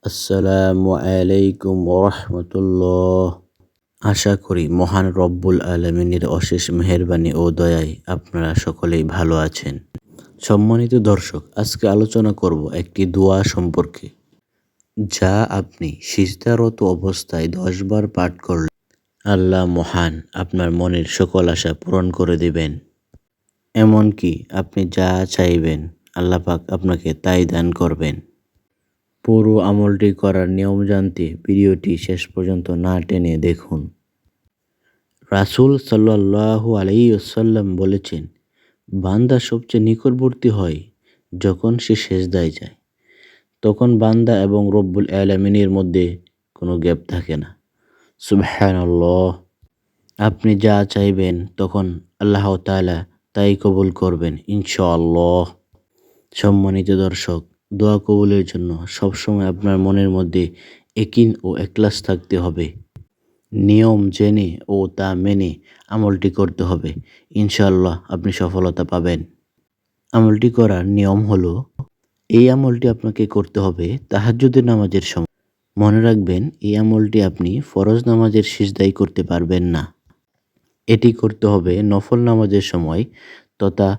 আসসালামু আলাইকুম ওরহমতুল্লাহ। আশা করি মহান রব্বুল আলমিনের অশেষ মেহেরবানি ও দয়ায় আপনারা সকলেই ভালো আছেন। সম্মানিত দর্শক, আজকে আলোচনা করব একটি দোয়া সম্পর্কে, যা আপনি সিজদারত অবস্থায় 10 বার পাঠ করলে আল্লাহ মহান আপনার মনের সকল আশা পূরণ করে দিবেন। এমনকি আপনি যা চাইবেন আল্লাহ পাক আপনাকে তাই দান করবেন। পুরো আমলটি করার নিয়ম জানতে ভিডিওটি শেষ পর্যন্ত না টেনে দেখুন। রাসূল সাল্লাল্লাহু আলাইহি ওয়াসাল্লাম বলেছেন, বান্দা সবচেয়ে নিকটবর্তী হয় যখন সে সেজদায় যায়। তখন বান্দা এবং রব্বুল আলামিনের মধ্যে কোনো গ্যাপ থাকে না। সুবহানাল্লাহ। আপনি যা চাইবেন তখন আল্লাহ তাআলা তাই কবুল করবেন ইনশাআল্লাহ। সম্মানিত দর্শক, দোয়া কবুলের জন্য সবসময় আপনার মনের মধ্যে ইয়াকিন ও ইখলাস থাকতে হবে। নিয়ম জেনে ও তা মেনে আমলটি করতে হবে। ইনশাআল্লাহ আপনি সফলতা পাবেন। আমলটি করার নিয়ম হলো, এই আমলটি আপনাকে করতে হবে তাহাজ্জুদের নামাজের সময়। মনে রাখবেন, এই আমলটি আপনি ফরজ নামাজের সিজদায় করতে পারবেন না। এটি করতে হবে নফল নামাজের সময় তথা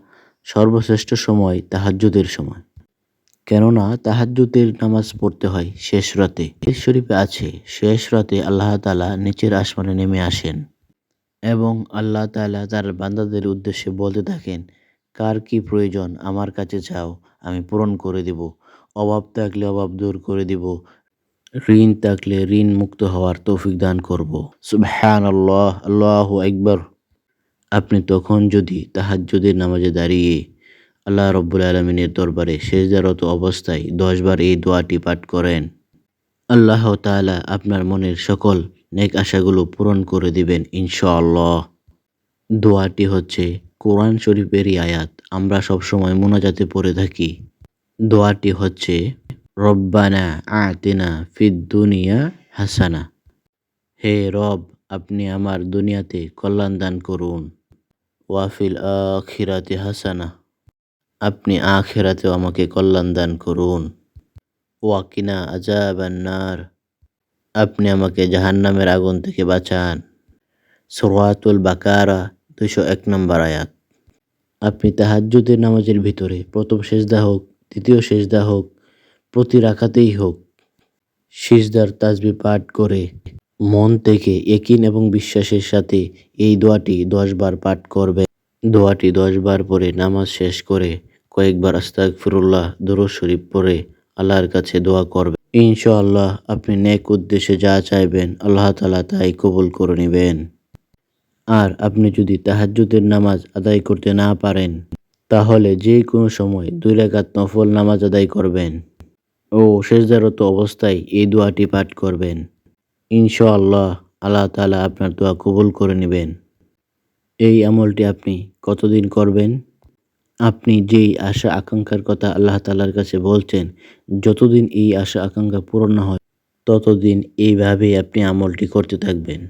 সর্বশ্রেষ্ঠ সময় তাহাজ্জুদের সময়। কেননা তাহাজ্জুদের নামাজ পড়তে হয় শেষ রাতে। হাদিস শরীফে আছে, শেষ রাতে আল্লাহ তাআলা নিচের আসমানে নেমে আসেন এবং আল্লাহ তাআলা তার বান্দাদের উদ্দেশ্যে বলতে থাকেন, কার কি প্রয়োজন আমার কাছে চাও, আমি পূরণ করে দিব। অভাব থাকলে অভাব দূর করে দিব, ঋণ থাকলে ঋণ মুক্ত হওয়ার তৌফিক দান করব। সুবহানাল্লাহ, আল্লাহু আকবার। আপনি তখন যদি তাহাজ্জুদের নামাজে দাঁড়িয়ে আল্লাহ রব্বুল আলমিনের দরবারে সেজদারত অবস্থায় 10 বার এই দোয়াটি পাঠ করেন, আল্লাহ তাআলা আপনার মনের সকল নেক আশাগুলো পূরণ করে দিবেন ইনশাআল্লাহ। দোয়াটি হচ্ছে কোরআন শরীফেরই আয়াত, আমরা সবসময় মুনাজাতে পড়ে থাকি। দোয়াটি হচ্ছে, রব্বানা আতিনা ফিদ দুনিয়া হাসানা। হে রব, আপনি আমার দুনিয়াতে কল্যাণ দান করুন। ওয়াফিল আখিরাতি হাসানা, আপনি আখিরাতেও আমাকে কল্যাণ দান করুন। ওয়াকিনা আযাবান নার, আপনি আমাকে জাহান্নামের আগুন থেকে বাঁচান। সূরাতুল বাকারা 201 নম্বর আয়াত। আপনি তাহাজ্জুদের নামাজের ভিতরে প্রথম সেজদা হোক, দ্বিতীয় সেজদা হোক, প্রতি রাকাতেই হোক, সিজদার তাসবিহ পাঠ করে মন থেকে ইয়াকিন এবং বিশ্বাসের সাথে এই দোয়াটি 10 বার পাঠ করবেন। দোয়াটি 10 বার পরে নামাজ শেষ করে কয়েকবার আস্তাগফিরুল্লাহ দুরূদ শরীফ পড়ে আল্লাহর কাছে দোয়া করবেন। ইনশাআল্লাহ আপনি নেক উদ্দেশ্যে যা চাইবেন আল্লাহ তাআলা তাই কবুল করে নেবেন। আর আপনি যদি তাহাজ্জুদের নামাজ আদায় করতে না পারেন, তাহলে যে কোনো সময় 2 রাকাত নফল নামাজ আদায় করবেন ও সেজদারত অবস্থায় এই দোয়াটি পাঠ করবেন। ইনশাআল্লাহ আল্লাহ তাআলা আপনার দোয়া কবুল করে নেবেন। এই আমলটি আপনি কতদিন করবেন? আপনি যেই আশা আকাঙ্ক্ষার কথা আল্লাহ তাআলার কাছে বলছেন, যতদিন এই আশা আকাঙ্ক্ষা পূরণ না হয় ততদিন এইভাবেই আপনি আমলটি করতে থাকবেন।